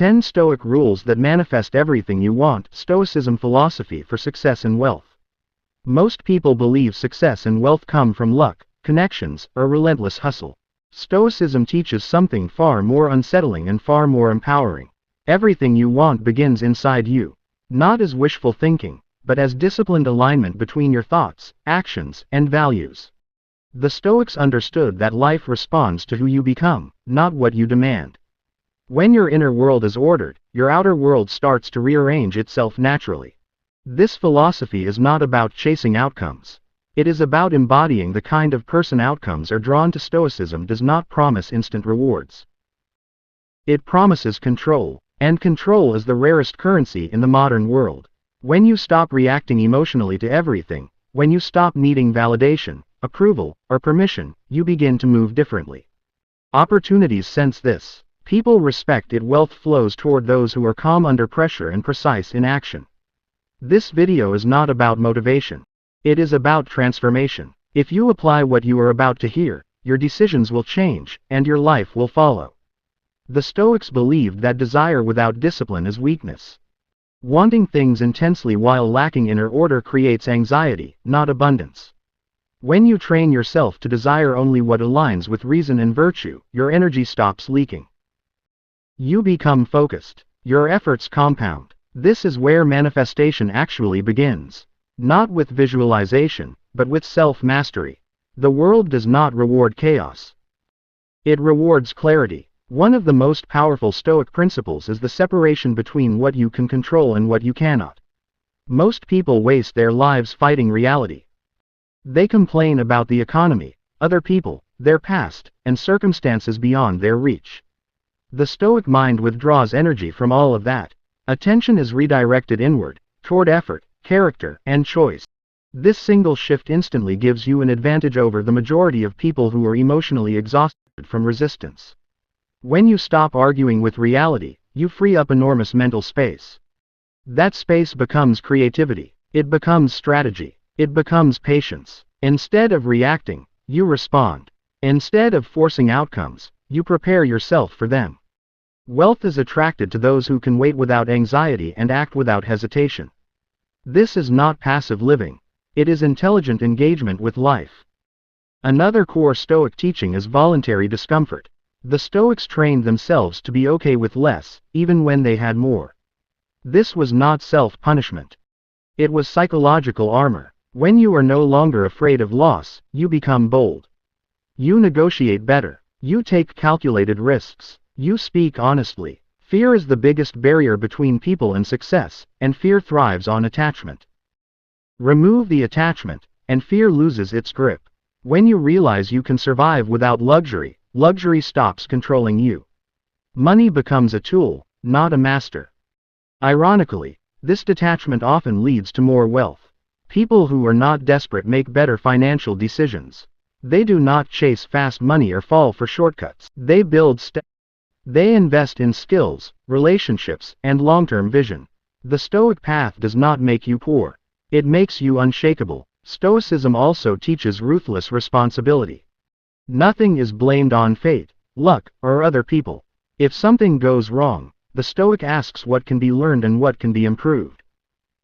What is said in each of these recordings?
10 Stoic rules that manifest everything you want. Stoicism philosophy for success and wealth. Most people believe success and wealth come from luck, connections, or relentless hustle. Stoicism teaches something far more unsettling and far more empowering. Everything you want begins inside you. Not as wishful thinking, but as disciplined alignment between your thoughts, actions, and values. The Stoics understood that life responds to who you become, not what you demand. When your inner world is ordered, your outer world starts to rearrange itself naturally. This philosophy is not about chasing outcomes. It is about embodying the kind of person outcomes are drawn to. Stoicism does not promise instant rewards. It promises control, and control is the rarest currency in the modern world. When you stop reacting emotionally to everything, when you stop needing validation, approval, or permission, you begin to move differently. Opportunities sense this. People respect it. Wealth flows toward those who are calm under pressure and precise in action. This video is not about motivation. It is about transformation. If you apply what you are about to hear, your decisions will change, and your life will follow. The Stoics believed that desire without discipline is weakness. Wanting things intensely while lacking inner order creates anxiety, not abundance. When you train yourself to desire only what aligns with reason and virtue, your energy stops leaking. You become focused. Your efforts compound. This is where manifestation actually begins. Not with visualization, but with self-mastery. The world does not reward chaos. It rewards clarity. One of the most powerful Stoic principles is the separation between what you can control and what you cannot. Most people waste their lives fighting reality. They complain about the economy, other people, their past, and circumstances beyond their reach. The Stoic mind withdraws energy from all of that. Attention is redirected inward, toward effort, character, and choice. This single shift instantly gives you an advantage over the majority of people who are emotionally exhausted from resistance. When you stop arguing with reality, you free up enormous mental space. That space becomes creativity. It becomes strategy. It becomes patience. Instead of reacting, you respond. Instead of forcing outcomes, you prepare yourself for them. Wealth is attracted to those who can wait without anxiety and act without hesitation. This is not passive living. It is intelligent engagement with life. Another core Stoic teaching is voluntary discomfort. The Stoics trained themselves to be okay with less, even when they had more. This was not self-punishment. It was psychological armor. When you are no longer afraid of loss, you become bold. You negotiate better. You take calculated risks. You speak honestly. Fear is the biggest barrier between people and success, and fear thrives on attachment. Remove the attachment, and fear loses its grip. When you realize you can survive without luxury, luxury stops controlling you. Money becomes a tool, not a master. Ironically, this detachment often leads to more wealth. People who are not desperate make better financial decisions. They do not chase fast money or fall for shortcuts. They build They invest in skills, relationships, and long-term vision. The Stoic path does not make you poor. It makes you unshakable. Stoicism also teaches ruthless responsibility. Nothing is blamed on fate, luck, or other people. If something goes wrong, the Stoic asks what can be learned and what can be improved.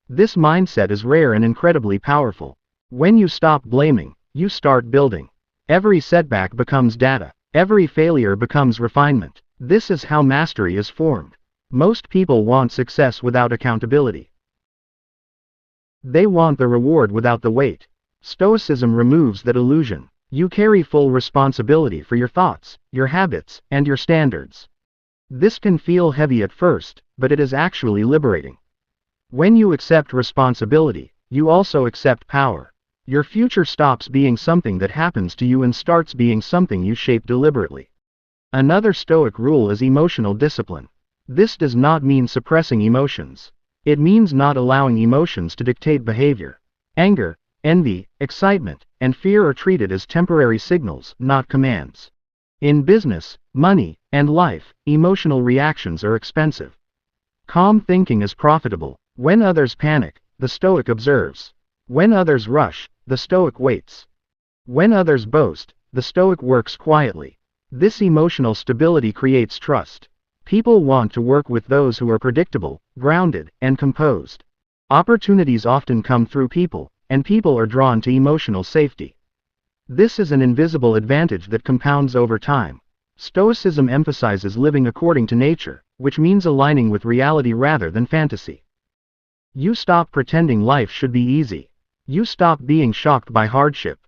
This mindset is rare and incredibly powerful. When you stop blaming, you start building. Every setback becomes data. Every failure becomes refinement. This is how mastery is formed. Most people want success without accountability. They want the reward without the weight. Stoicism removes that illusion. You carry full responsibility for your thoughts, your habits, and your standards. This can feel heavy at first, but it is actually liberating. When you accept responsibility, you also accept power. Your future stops being something that happens to you and starts being something you shape deliberately. Another Stoic rule is emotional discipline. This does not mean suppressing emotions. It means not allowing emotions to dictate behavior. Anger, envy, excitement, and fear are treated as temporary signals, not commands. In business, money, and life, emotional reactions are expensive. Calm thinking is profitable. When others panic, the Stoic observes. When others rush, the Stoic waits. When others boast, the Stoic works quietly. This emotional stability creates trust. People want to work with those who are predictable, grounded, and composed. Opportunities often come through people, and people are drawn to emotional safety. This is an invisible advantage that compounds over time. Stoicism emphasizes living according to nature, which means aligning with reality rather than fantasy. You stop pretending life should be easy. You stop being shocked by hardship.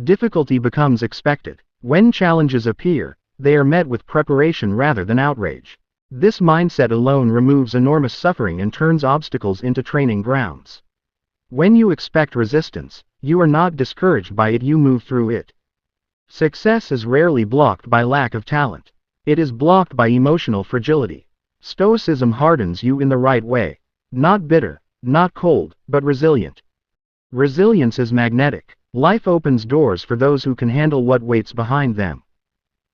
Difficulty becomes expected. When challenges appear, they are met with preparation rather than outrage. This mindset alone removes enormous suffering and turns obstacles into training grounds. When you expect resistance, you are not discouraged by it, you move through it. Success is rarely blocked by lack of talent. It is blocked by emotional fragility. Stoicism hardens you in the right way. Not bitter, not cold, but resilient. Resilience is magnetic. Life opens doors for those who can handle what waits behind them.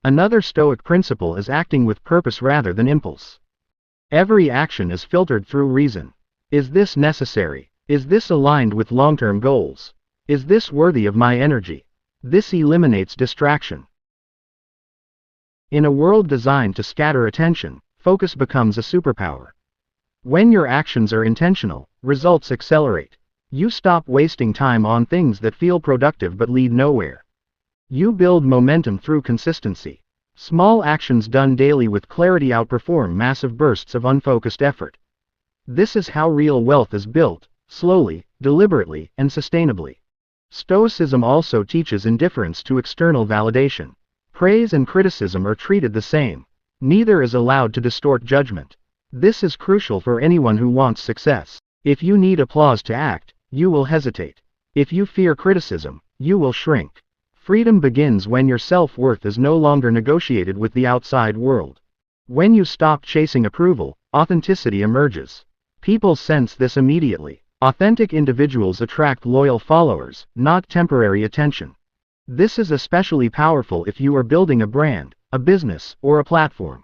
Another Stoic principle is acting with purpose rather than impulse. Every action is filtered through reason. Is this necessary? Is this aligned with long-term goals? Is this worthy of my energy? This eliminates distraction. In a world designed to scatter attention, focus becomes a superpower. When your actions are intentional, results accelerate. You stop wasting time on things that feel productive but lead nowhere. You build momentum through consistency. Small actions done daily with clarity outperform massive bursts of unfocused effort. This is how real wealth is built, slowly, deliberately, and sustainably. Stoicism also teaches indifference to external validation. Praise and criticism are treated the same. Neither is allowed to distort judgment. This is crucial for anyone who wants success. If you need applause to act, you will hesitate. If you fear criticism, you will shrink. Freedom begins when your self-worth is no longer negotiated with the outside world. When you stop chasing approval, authenticity emerges. People sense this immediately. Authentic individuals attract loyal followers, not temporary attention. This is especially powerful if you are building a brand, a business, or a platform.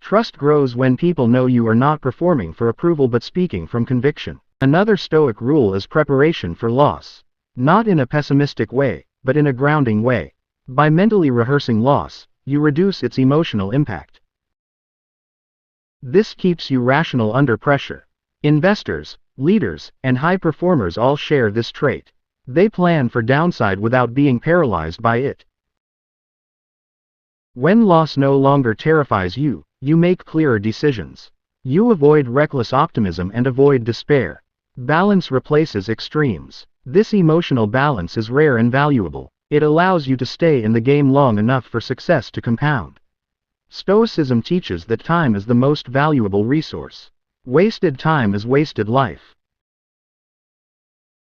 Trust grows when people know you are not performing for approval but speaking from conviction. Another Stoic rule is preparation for loss. Not in a pessimistic way, but in a grounding way. By mentally rehearsing loss, you reduce its emotional impact. This keeps you rational under pressure. Investors, leaders, and high performers all share this trait. They plan for downside without being paralyzed by it. When loss no longer terrifies you, you make clearer decisions. You avoid reckless optimism and avoid despair. Balance replaces extremes. This emotional balance is rare and valuable. It allows you to stay in the game long enough for success to compound. Stoicism teaches that time is the most valuable resource. Wasted time is wasted life.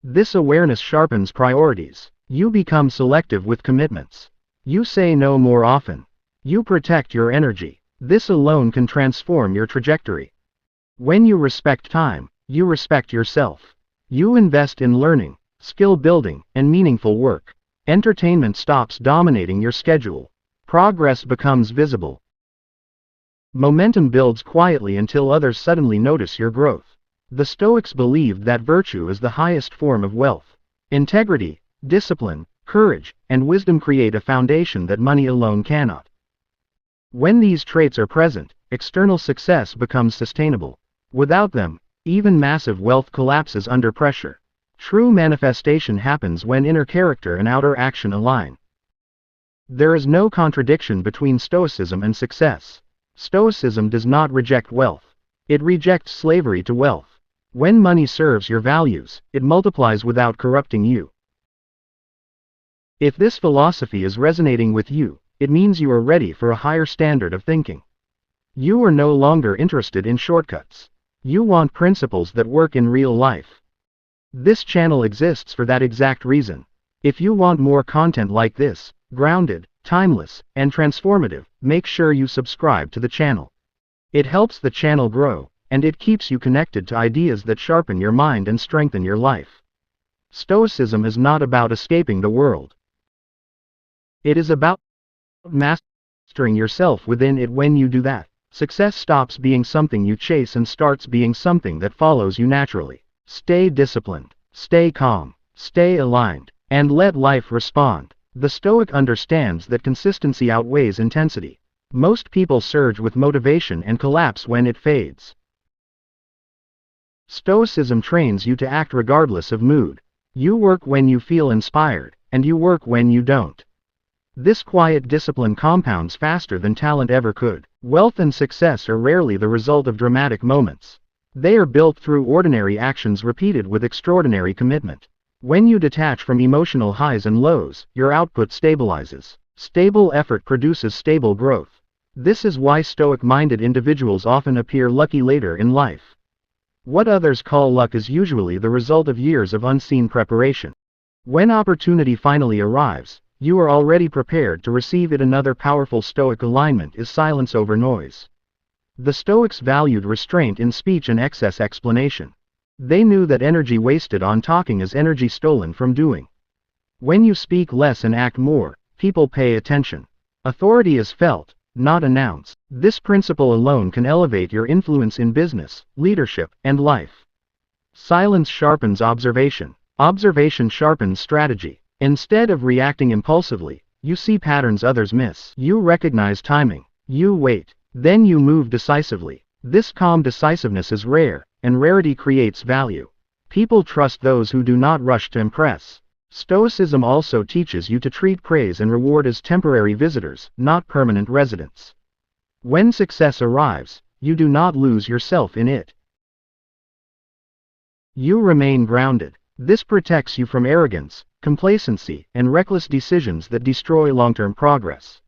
This awareness sharpens priorities. You become selective with commitments. You say no more often. You protect your energy. This alone can transform your trajectory. When you respect time, you respect yourself. You invest in learning, skill building, and meaningful work. Entertainment stops dominating your schedule. Progress becomes visible. Momentum builds quietly until others suddenly notice your growth. The Stoics believed that virtue is the highest form of wealth. Integrity, discipline, courage, and wisdom create a foundation that money alone cannot. When these traits are present, external success becomes sustainable. Without them, even massive wealth collapses under pressure. True manifestation happens when inner character and outer action align. There is no contradiction between Stoicism and success. Stoicism does not reject wealth. It rejects slavery to wealth. When money serves your values, it multiplies without corrupting you. If this philosophy is resonating with you, it means you are ready for a higher standard of thinking. You are no longer interested in shortcuts. You want principles that work in real life. This channel exists for that exact reason. If you want more content like this, grounded, timeless, and transformative, make sure you subscribe to the channel. It helps the channel grow, and it keeps you connected to ideas that sharpen your mind and strengthen your life. Stoicism is not about escaping the world. It is about mastering yourself within it. When you do that, success stops being something you chase and starts being something that follows you naturally. Stay disciplined, stay calm, stay aligned, and let life respond. The Stoic understands that consistency outweighs intensity. Most people surge with motivation and collapse when it fades. Stoicism trains you to act regardless of mood. You work when you feel inspired, and you work when you don't. This quiet discipline compounds faster than talent ever could. Wealth and success are rarely the result of dramatic moments. They are built through ordinary actions repeated with extraordinary commitment. When you detach from emotional highs and lows, your output stabilizes. Stable effort produces stable growth. This is why Stoic-minded individuals often appear lucky later in life. What others call luck is usually the result of years of unseen preparation. When opportunity finally arrives, you are already prepared to receive it. Another powerful Stoic alignment is silence over noise. The Stoics valued restraint in speech and excess explanation. They knew that energy wasted on talking is energy stolen from doing. When you speak less and act more, people pay attention. Authority is felt, not announced. This principle alone can elevate your influence in business, leadership, and life. Silence sharpens observation. Observation sharpens strategy. Instead of reacting impulsively, you see patterns others miss. You recognize timing. You wait. Then you move decisively. This calm decisiveness is rare, and rarity creates value. People trust those who do not rush to impress. Stoicism also teaches you to treat praise and reward as temporary visitors, not permanent residents. When success arrives, you do not lose yourself in it. You remain grounded. This protects you from arrogance, complacency, and reckless decisions that destroy long-term progress.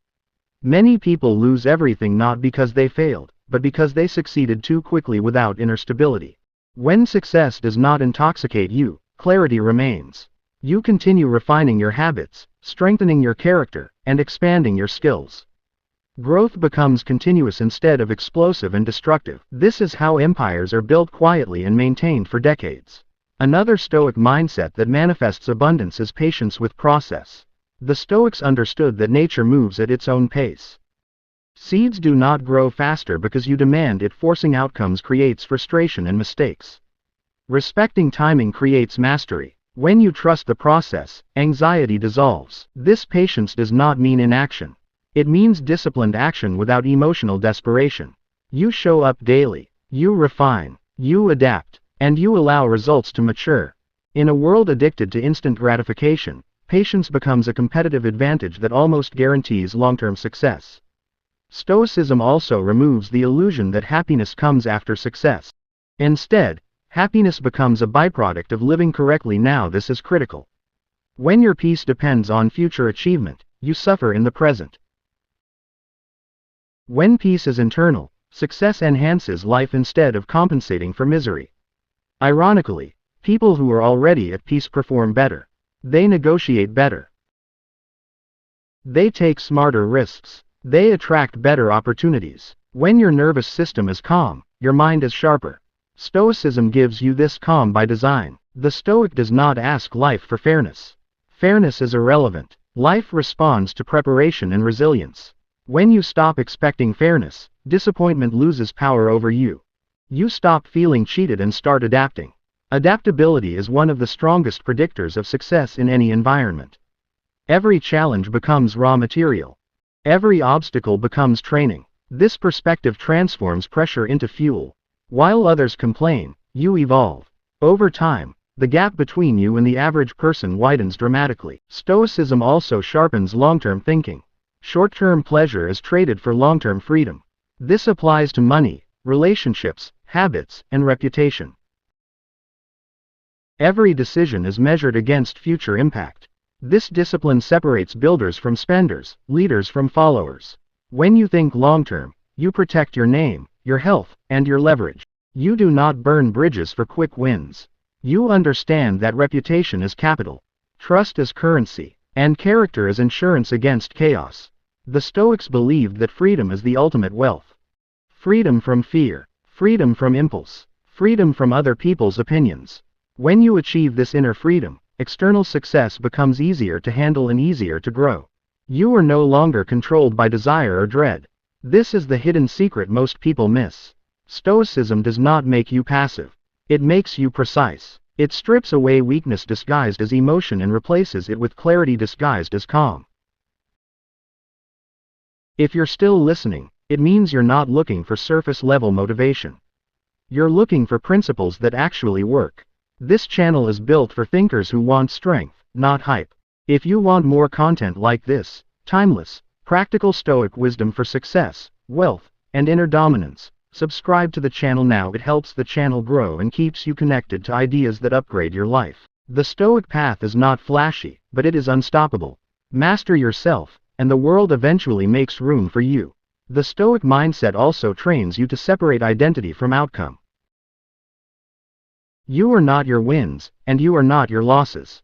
Many people lose everything not because they failed, but because they succeeded too quickly without inner stability. When success does not intoxicate you, clarity remains. You continue refining your habits, strengthening your character, and expanding your skills. Growth becomes continuous instead of explosive and destructive. This is how empires are built quietly and maintained for decades. Another Stoic mindset that manifests abundance is patience with process. The Stoics understood that nature moves at its own pace. Seeds do not grow faster because you demand it. Forcing outcomes creates frustration and mistakes. Respecting timing creates mastery. When you trust the process, anxiety dissolves. This patience does not mean inaction. It means disciplined action without emotional desperation. You show up daily. You refine. You adapt. And you allow results to mature. In a world addicted to instant gratification, patience becomes a competitive advantage that almost guarantees long-term success. Stoicism also removes the illusion that happiness comes after success. Instead, happiness becomes a byproduct of living correctly now. This is critical. When your peace depends on future achievement, you suffer in the present. When peace is internal, success enhances life instead of compensating for misery. Ironically, people who are already at peace perform better. They negotiate better. They take smarter risks. They attract better opportunities. When your nervous system is calm, your mind is sharper. Stoicism gives you this calm by design. The Stoic does not ask life for fairness. Fairness is irrelevant. Life responds to preparation and resilience. When you stop expecting fairness, disappointment loses power over you. You stop feeling cheated and start adapting. Adaptability is one of the strongest predictors of success in any environment. Every challenge becomes raw material. Every obstacle becomes training. This perspective transforms pressure into fuel. While others complain, you evolve. Over time, the gap between you and the average person widens dramatically. Stoicism also sharpens long-term thinking. Short-term pleasure is traded for long-term freedom. This applies to money, relationships, habits, and reputation. Every decision is measured against future impact. This discipline separates builders from spenders, leaders from followers. When you think long-term, you protect your name, your health, and your leverage. You do not burn bridges for quick wins. You understand that reputation is capital, trust is currency, and character is insurance against chaos. The Stoics believed that freedom is the ultimate wealth. Freedom from fear, freedom from impulse, freedom from other people's opinions. When you achieve this inner freedom, external success becomes easier to handle and easier to grow. You are no longer controlled by desire or dread. This is the hidden secret most people miss. Stoicism does not make you passive. It makes you precise. It strips away weakness disguised as emotion and replaces it with clarity disguised as calm. If you're still listening, it means you're not looking for surface-level motivation. You're looking for principles that actually work. This channel is built for thinkers who want strength, not hype. If you want more content like this, timeless, practical Stoic wisdom for success, wealth, and inner dominance, subscribe to the channel now. It helps the channel grow and keeps you connected to ideas that upgrade your life. The Stoic path is not flashy, but it is unstoppable. Master yourself, and the world eventually makes room for you. The Stoic mindset also trains you to separate identity from outcome. You are not your wins, and you are not your losses.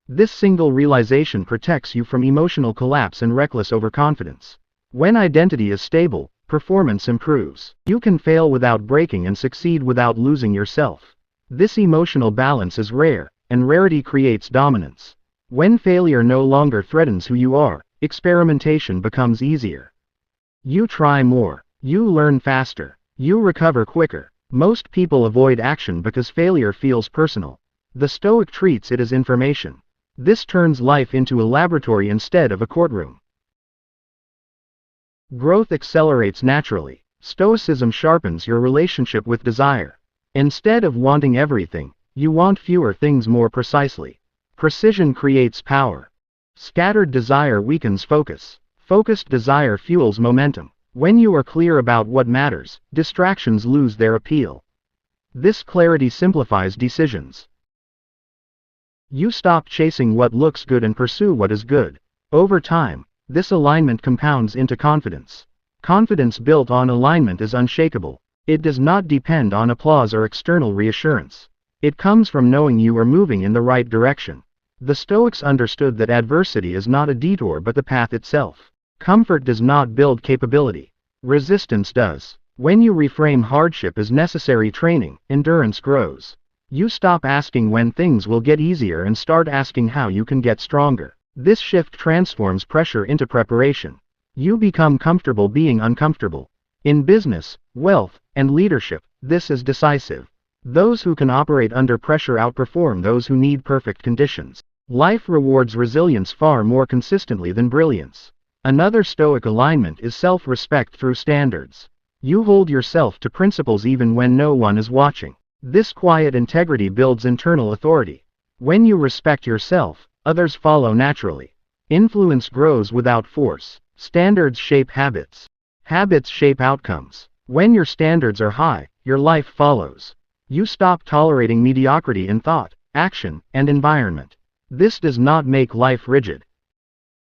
This single realization protects you from emotional collapse and reckless overconfidence. When identity is stable, performance improves. You can fail without breaking and succeed without losing yourself. This emotional balance is rare, and rarity creates dominance. When failure no longer threatens who you are, experimentation becomes easier. You try more. You learn faster. You recover quicker. Most people avoid action because failure feels personal. The Stoic treats it as information. This turns life into a laboratory instead of a courtroom. Growth accelerates naturally. Stoicism sharpens your relationship with desire. Instead of wanting everything, you want fewer things more precisely. Precision creates power. Scattered desire weakens focus. Focused desire fuels momentum. When you are clear about what matters, distractions lose their appeal. This clarity simplifies decisions. You stop chasing what looks good and pursue what is good. Over time, this alignment compounds into confidence. Confidence built on alignment is unshakable. It does not depend on applause or external reassurance. It comes from knowing you are moving in the right direction. The Stoics understood that adversity is not a detour but the path itself. Comfort does not build capability. Resistance does. When you reframe hardship as necessary training, endurance grows. You stop asking when things will get easier and start asking how you can get stronger. This shift transforms pressure into preparation. You become comfortable being uncomfortable. In business, wealth, and leadership, this is decisive. Those who can operate under pressure outperform those who need perfect conditions. Life rewards resilience far more consistently than brilliance. Another Stoic alignment is self-respect through standards. You hold yourself to principles even when no one is watching. This quiet integrity builds internal authority. When you respect yourself, others follow naturally. Influence grows without force. Standards shape habits. Habits shape outcomes. When your standards are high, your life follows. You stop tolerating mediocrity in thought, action, and environment. This does not make life rigid.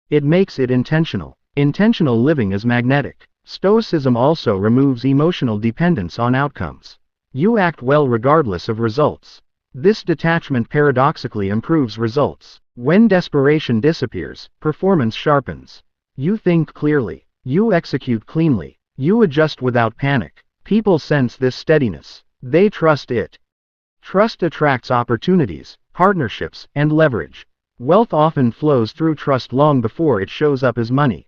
It makes it intentional. Intentional living is magnetic. Stoicism also removes emotional dependence on outcomes. You act well regardless of results. This detachment paradoxically improves results. When desperation disappears, performance sharpens. You think clearly. You execute cleanly. You adjust without panic. People sense this steadiness. They trust it. Trust attracts opportunities, partnerships, and leverage. Wealth often flows through trust long before it shows up as money.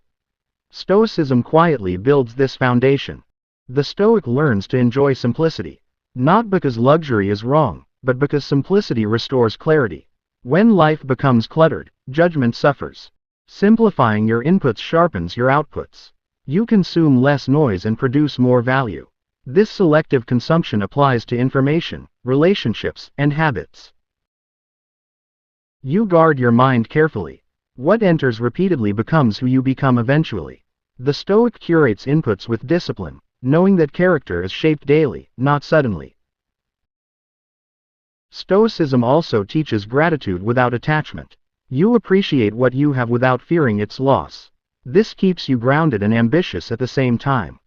Stoicism quietly builds this foundation. The Stoic learns to enjoy simplicity. Not because luxury is wrong, but because simplicity restores clarity. When life becomes cluttered, judgment suffers. Simplifying your inputs sharpens your outputs. You consume less noise and produce more value. This selective consumption applies to information, relationships, and habits. You guard your mind carefully. What enters repeatedly becomes who you become eventually. The Stoic curates inputs with discipline, knowing that character is shaped daily, not suddenly. Stoicism also teaches gratitude without attachment. You appreciate what you have without fearing its loss. This keeps you grounded and ambitious at the same time.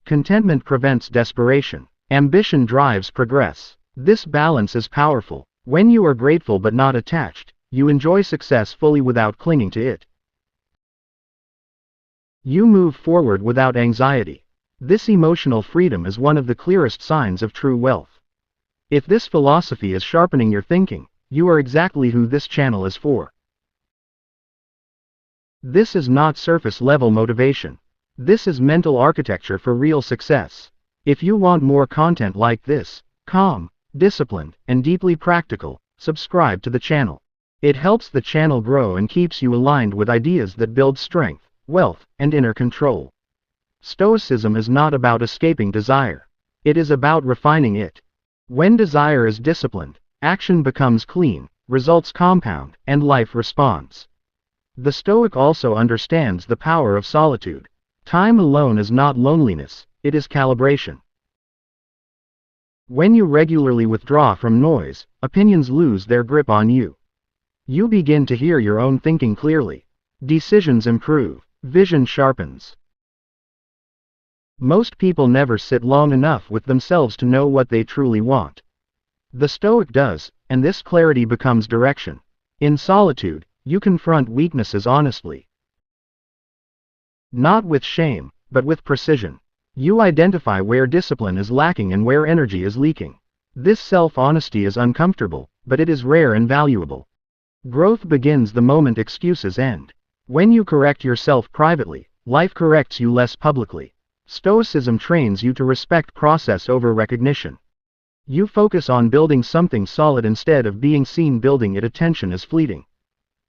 Contentment prevents desperation. Ambition drives progress. This balance is powerful. When you are grateful but not attached, you enjoy success fully without clinging to it. You move forward without anxiety. This emotional freedom is one of the clearest signs of true wealth. If this philosophy is sharpening your thinking, you are exactly who this channel is for. This is not surface-level motivation. This is mental architecture for real success. If you want more content like this, calm, disciplined, and deeply practical, subscribe to the channel. It helps the channel grow and keeps you aligned with ideas that build strength, wealth, and inner control. Stoicism is not about escaping desire. It is about refining it. When desire is disciplined, action becomes clean, results compound, and life responds. The Stoic also understands the power of solitude. Time alone is not loneliness, it is calibration. When you regularly withdraw from noise, opinions lose their grip on you. You begin to hear your own thinking clearly. Decisions improve, vision sharpens. Most people never sit long enough with themselves to know what they truly want. The Stoic does, and this clarity becomes direction. In solitude, you confront weaknesses honestly. Not with shame, but with precision. You identify where discipline is lacking and where energy is leaking. This self-honesty is uncomfortable, but it is rare and valuable. Growth begins the moment excuses end. When you correct yourself privately, life corrects you less publicly. Stoicism trains you to respect process over recognition. You focus on building something solid instead of being seen building it. Attention is fleeting.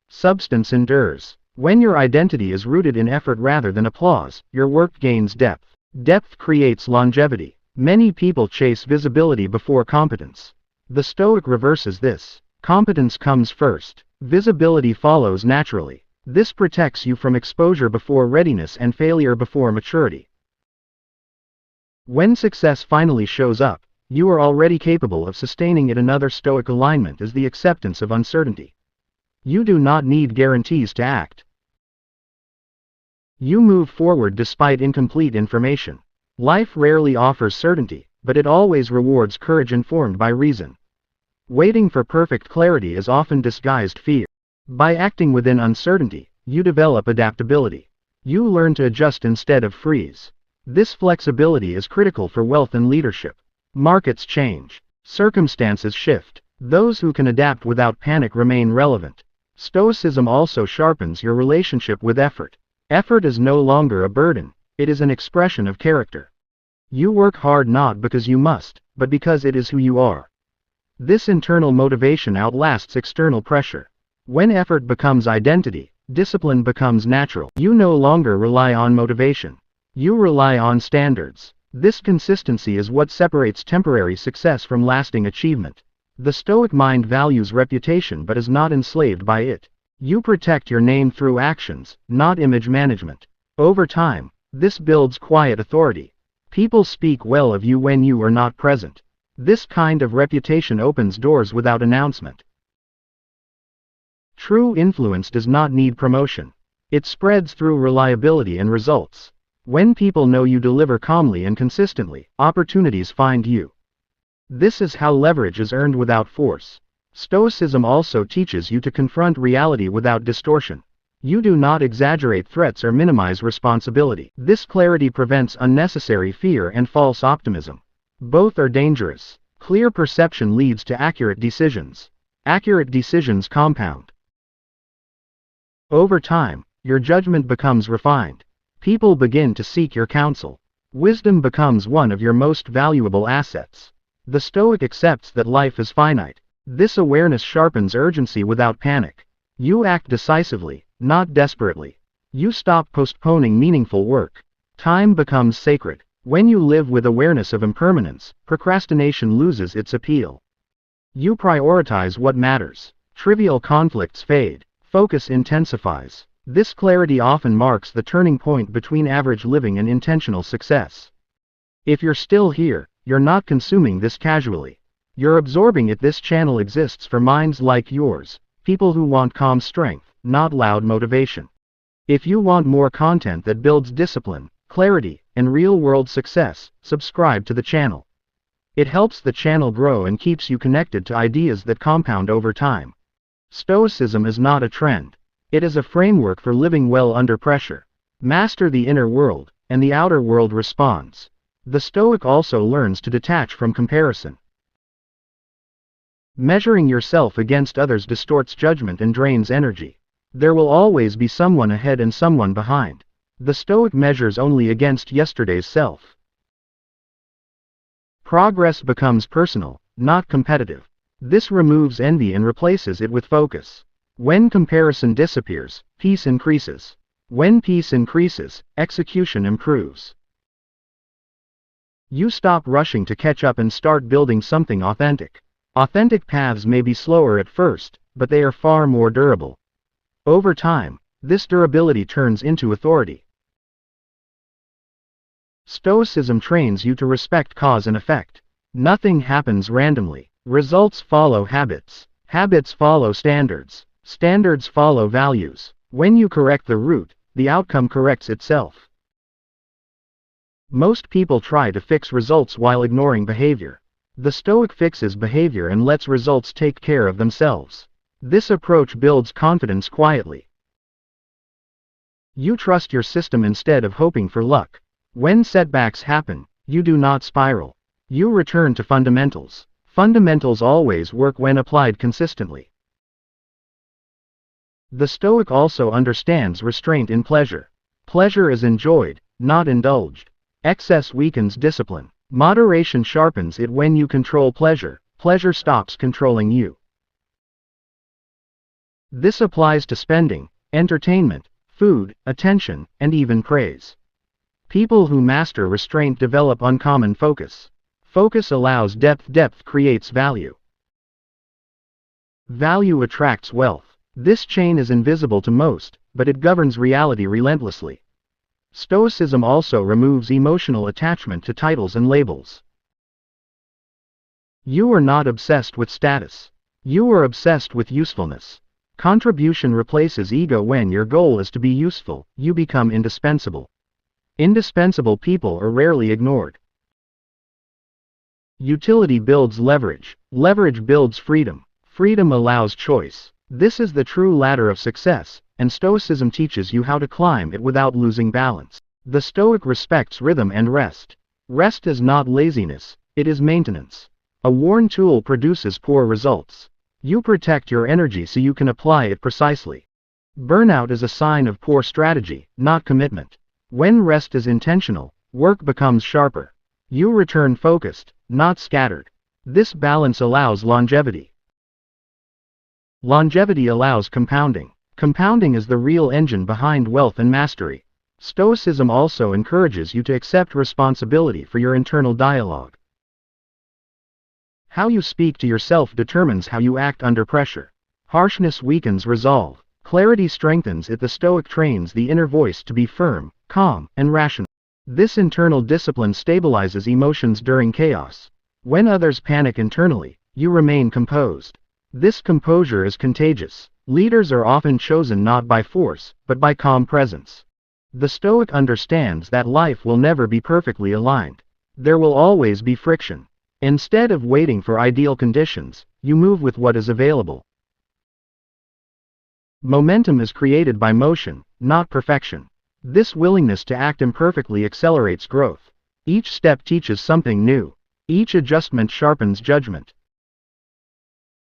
Substance endures. When your identity is rooted in effort rather than applause, your work gains depth. Depth creates longevity. Many people chase visibility before competence. The Stoic reverses this. Competence comes first. Visibility follows naturally. This protects you from exposure before readiness and failure before maturity. When success finally shows up, you are already capable of sustaining it. Another Stoic alignment is the acceptance of uncertainty. You do not need guarantees to act. You move forward despite incomplete information. Life rarely offers certainty, but it always rewards courage informed by reason. Waiting for perfect clarity is often disguised fear. By acting within uncertainty, you develop adaptability. You learn to adjust instead of freeze. This flexibility is critical for wealth and leadership. Markets change. Circumstances shift. Those who can adapt without panic remain relevant. Stoicism also sharpens your relationship with effort. Effort is no longer a burden, it is an expression of character. You work hard not because you must, but because it is who you are. This internal motivation outlasts external pressure. When effort becomes identity, discipline becomes natural. You no longer rely on motivation. You rely on standards. This consistency is what separates temporary success from lasting achievement. The Stoic mind values reputation but is not enslaved by it. You protect your name through actions, not image management. Over time, this builds quiet authority. People speak well of you when you are not present. This kind of reputation opens doors without announcement. True influence does not need promotion. It spreads through reliability and results. When people know you deliver calmly and consistently, opportunities find you. This is how leverage is earned without force. Stoicism also teaches you to confront reality without distortion. You do not exaggerate threats or minimize responsibility. This clarity prevents unnecessary fear and false optimism. Both are dangerous. Clear perception leads to accurate decisions. Accurate decisions compound. Over time, your judgment becomes refined. People begin to seek your counsel. Wisdom becomes one of your most valuable assets. The Stoic accepts that life is finite. This awareness sharpens urgency without panic. You act decisively, not desperately. You stop postponing meaningful work. Time becomes sacred. When you live with awareness of impermanence, procrastination loses its appeal. You prioritize what matters. Trivial conflicts fade. Focus intensifies. This clarity often marks the turning point between average living and intentional success. If you're still here, you're not consuming this casually. You're absorbing it. This channel exists for minds like yours, people who want calm strength, not loud motivation. If you want more content that builds discipline, clarity, and real-world success, subscribe to the channel. It helps the channel grow and keeps you connected to ideas that compound over time. Stoicism is not a trend. It is a framework for living well under pressure. Master the inner world, and the outer world responds. The Stoic also learns to detach from comparison. Measuring yourself against others distorts judgment and drains energy. There will always be someone ahead and someone behind. The Stoic measures only against yesterday's self. Progress becomes personal, not competitive. This removes envy and replaces it with focus. When comparison disappears, peace increases. When peace increases, execution improves. You stop rushing to catch up and start building something authentic. Authentic paths may be slower at first, but they are far more durable. Over time, this durability turns into authority. Stoicism trains you to respect cause and effect. Nothing happens randomly. Results follow habits. Habits follow standards. Standards follow values. When you correct the root, the outcome corrects itself. Most people try to fix results while ignoring behavior. The Stoic fixes behavior and lets results take care of themselves. This approach builds confidence quietly. You trust your system instead of hoping for luck. When setbacks happen, you do not spiral. You return to fundamentals. Fundamentals always work when applied consistently. The Stoic also understands restraint in pleasure. Pleasure is enjoyed, not indulged. Excess weakens discipline. Moderation sharpens it. When you control pleasure, pleasure stops controlling you. This applies to spending, entertainment, food, attention, and even praise. People who master restraint develop uncommon focus. Focus allows depth. Depth creates value. Value attracts wealth. This chain is invisible to most, but it governs reality relentlessly. Stoicism also removes emotional attachment to titles and labels. You are not obsessed with status. You are obsessed with usefulness. Contribution replaces ego. When your goal is to be useful, you become indispensable. Indispensable people are rarely ignored. Utility builds leverage. Leverage builds freedom. Freedom allows choice. This is the true ladder of success, and Stoicism teaches you how to climb it without losing balance. The Stoic respects rhythm and rest. Rest is not laziness, it is maintenance. A worn tool produces poor results. You protect your energy so you can apply it precisely. Burnout is a sign of poor strategy, not commitment. When rest is intentional, work becomes sharper. You return focused, not scattered. This balance allows longevity. Longevity allows compounding. Compounding is the real engine behind wealth and mastery. Stoicism also encourages you to accept responsibility for your internal dialogue. How you speak to yourself determines how you act under pressure. Harshness weakens resolve. Clarity strengthens it. The Stoic trains the inner voice to be firm, calm, and rational. This internal discipline stabilizes emotions during chaos. When others panic internally, you remain composed. This composure is contagious. Leaders are often chosen not by force, but by calm presence. The Stoic understands that life will never be perfectly aligned. There will always be friction. Instead of waiting for ideal conditions, you move with what is available. Momentum is created by motion, not perfection. This willingness to act imperfectly accelerates growth. Each step teaches something new. Each adjustment sharpens judgment.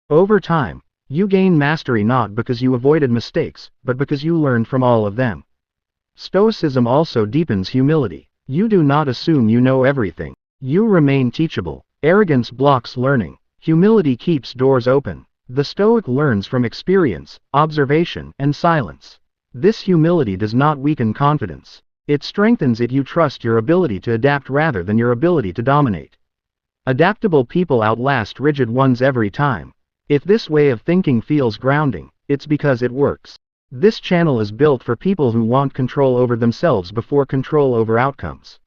Over time, you gain mastery not because you avoided mistakes, but because you learned from all of them. Stoicism also deepens humility. You do not assume you know everything. You remain teachable. Arrogance blocks learning. Humility keeps doors open. The Stoic learns from experience, observation, and silence. This humility does not weaken confidence. It strengthens it. You trust your ability to adapt rather than your ability to dominate. Adaptable people outlast rigid ones every time. If this way of thinking feels grounding, it's because it works. This channel is built for people who want control over themselves before control over outcomes.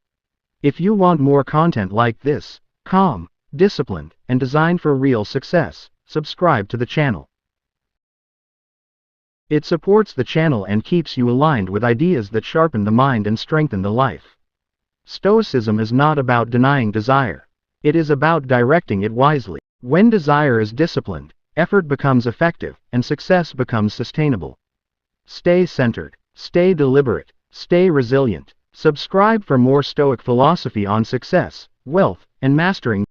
If you want more content like this, calm, disciplined, and designed for real success, subscribe to the channel. It supports the channel and keeps you aligned with ideas that sharpen the mind and strengthen the life. Stoicism is not about denying desire. It is about directing it wisely. When desire is disciplined, effort becomes effective, and success becomes sustainable. Stay centered, stay deliberate, stay resilient. Subscribe for more Stoic philosophy on success, wealth, and mastering